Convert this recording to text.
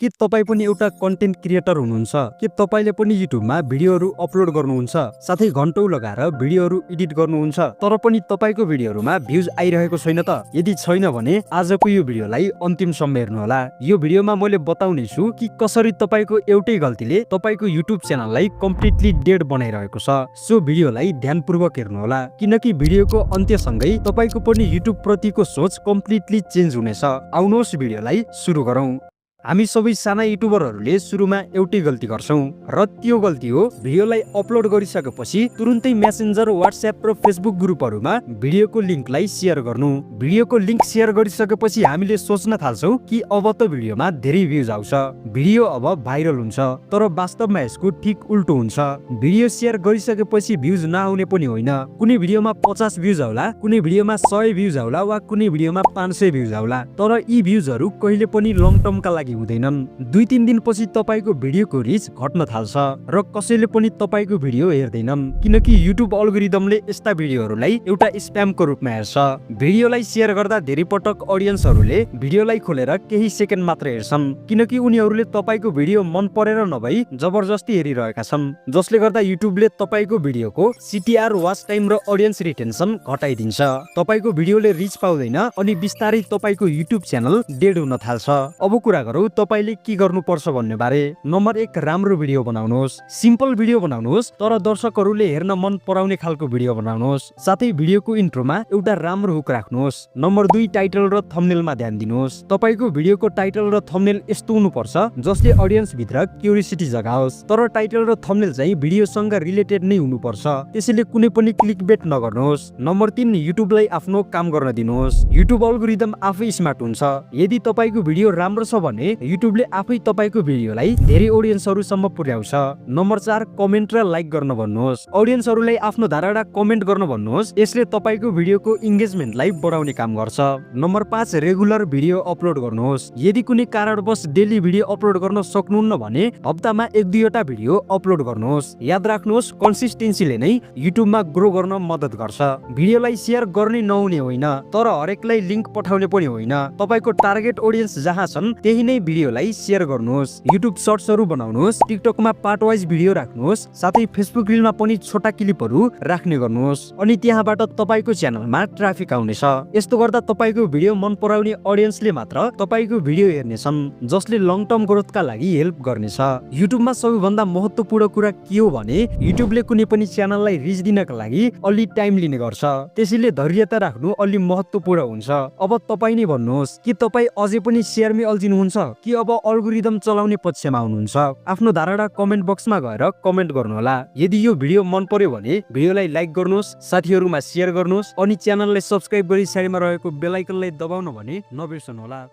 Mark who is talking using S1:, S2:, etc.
S1: के तपाईँ पनि एउटा कन्टेन्ट क्रिएटर हुनुहुन्छ? के तपाईँले पनि युट्युबमा भिडियोहरू अपलोड गर्नुहुन्छ, साथै घन्टौं लगाएर भिडियोहरू एडिट गर्नुहुन्छ, तर पनि तपाईँको भिडियोहरूमा भ्युज आइरहेको छैन त? यदि छैन भने आजको यो भिडियोलाई अन्तिमसम्म हेर्नुहोला। यो भिडियोमा मैले बताउने छु कि कसरी तपाईँको एउटै गल्तीले तपाईँको युट्युब च्यानललाई कम्प्लिटली डेड बनाइरहेको छ। सो भिडियोलाई ध्यानपूर्वक हेर्नुहोला, किनकि भिडियोको अन्त्यसँगै तपाईँको पनि युट्युब प्रतिको सोच कम्प्लिटली चेन्ज हुनेछ। आउनुहोस् भिडियोलाई सुरु गरौँ। हामी सबै साना युट्युबरहरूले सुरुमा एउटै गल्ती गर्छौं र त्यो गल्ती हो भिडियोलाई अपलोड गरिसकेपछि तुरुन्तै मेसेन्जर, व्हाट्सएप र फेसबुक ग्रुपहरूमा भिडियोको लिंकलाई शेयर गर्नु। भिडियोको लिंक शेयर गरिसकेपछि हामीले सोच्न थाल्छौं कि अब त भिडियोमा धेरै भ्युज आउँछ, भिडियो अब भाइरल हुन्छ, तर वास्तवमा यसको ठीक उल्टो हुन्छ। भिडियो शेयर गरिसकेपछि भ्युज नआउने पनि होइन। कुनै भिडियोमा 50 भ्युज आउला, कुनै भिडियोमा 100 भ्युज आउला वा कुनै भिडियोमा 500 भ्युज आउला, तर यी भ्युजहरू कहिले पनि लङ टर्मका लागि हुँदैनन्। 2-3 दिनपछि तपाईको भिडियोको रिच घट्न थाल्छ र कसैले पनि तपाईको भिडियो हेर्दैनन्, किनकि युट्युब अल्गोरिदमले यस्ता भिडियोहरूलाई एउटा स्प्यामको रूपमा हेर्छ। भिडियोलाई शेयर गर्दा धेरै पटक अडियन्सहरूले भिडियोलाई खोलेर केही सेकेन्ड मात्र हेर्छन्, किनकि उनीहरूले तपाईको भिडियो मन परेर नभई जबरजस्ती हेरिरहेका छन्, जसले गर्दा युट्युबले तपाईको भिडियोको CTR, वाच टाइम र अडियन्स रिटेन्सन घटाइदिन्छ। तपाईको भिडियोले रिच पाउँदैन अनि बिस्तारै तपाईको युट्युब च्यानल डेड हुन थाल्छ। अब कुरा गरौँ तपाईले के गर्नुपर्छ भन्ने बारे। नम्बर 1, राम्रो भिडियो बनाउनुहोस्। सिम्पल भिडियो बनाउनुहोस्, तर दर्शकहरूले हेर्न मन पराउने खालको भिडियो बनाउनुहोस्। साथै भिडियोको इन्ट्रोमा एउटा राम्रो हुक राख्नुहोस्। नम्बर 2, टाइटल र थम्बनेलमा ध्यान दिनुहोस्। तपाईको भिडियोको टाइटल र थम्बनेल यस्तो हुनुपर्छ जसले अडियन्स भित्र क्युरियोसिटी जगाओस्, तर टाइटल र थम्बनेल चाहिँ भिडियोसँग रिलेटेड नै हुनुपर्छ। त्यसैले कुनै पनि क्लिकबेट नगर्नुहोस्। नम्बर 3, युट्युबलाई आफ्नो काम गर्न दिनुहोस्। युट्युब अल्गोरिदम आफै स्मार्ट हुन्छ। यदि तपाईको भिडियो राम्रो छ भने युट्युबले आफै तपाईको भिडियोलाई धेरै अडियन्सहरुसम्म पुर्याउँछ। नम्बर 4, कमेन्ट र लाइक गर्न भन्नुहोस्। अडियन्सहरुलाई आफ्नो धारणा कमेन्ट गर्न भन्नुहोस्, यसले तपाईको भिडियोको इंगेजमेन्टलाई बढाउने काम गर्छ। नम्बर 5, रेगुलर भिडियो अपलोड गर्नुहोस्। यदि कुनै कारणवश डेली भिडियो अपलोड गर्न सक्नुहुन्न भने हप्तामा 1-2 वटा भिडियो अपलोड गर्नुहोस्। याद राख्नुहोस्, कन्सिस्टेन्सीले नै युट्युबमा ग्रो गर्न मद्दत गर्छ। भिडियोलाई शेयर गर्ने नहुने होइन, तर हरेकलाई लिंक पठाउने पनि होइन। तपाईको टार्गेट अडियन्स जहाँ छन् त्यही नै भिडियोलाई शेयर गर्नुहोस्। युट्युब सर्ट्सहरु बनाउनुहोस्, टिकटकमा पार्ट वाइज भिडियो राख्नुहोस्, साथै फेसबुक रिलमा पनि छोटा क्लिपहरु राख्ने गर्नुहोस्, अनि त्यहाँबाट तपाईको च्यानलमा ट्राफिक आउनेछ। यस्तो गर्दा तपाईको भिडियो मन पराउने अडियन्सले मात्र तपाईको भिडियो हेर्नेछन्, जसले लङ टर्म ग्रोथका लागि हेल्प गर्नेछ। युट्युबमा सबैभन्दा महत्त्वपूर्ण कुरा के हो भने युट्युबले कुनै पनि च्यानललाई रिच दिनका लागि अलि टाइम लिने गर्छ। त्यसैले धैर्यता राख्नु अलि महत्त्वपूर्ण हुन्छ। अब तपाई नै भन्नुहोस् कि तपाई अझै पनि शेयरमै अल्झिनुहुन्छ कि अब अल्गोरिदम चलाउने पक्षमा हुनुहुन्छ? आफ्नो धारणा कमेन्ट बक्समा गएर कमेन्ट गर्नुहोला। यदि यो भिडियो मन पर्यो भने भिडियोलाई लाइक गर्नुहोस्, साथीहरुमा शेयर गर्नुहोस्, अनि च्यानललाई सब्स्क्राइब गरी साइडमा रहेको बेल आइकनलाई दबाउन भने नबिर्सनुहोला।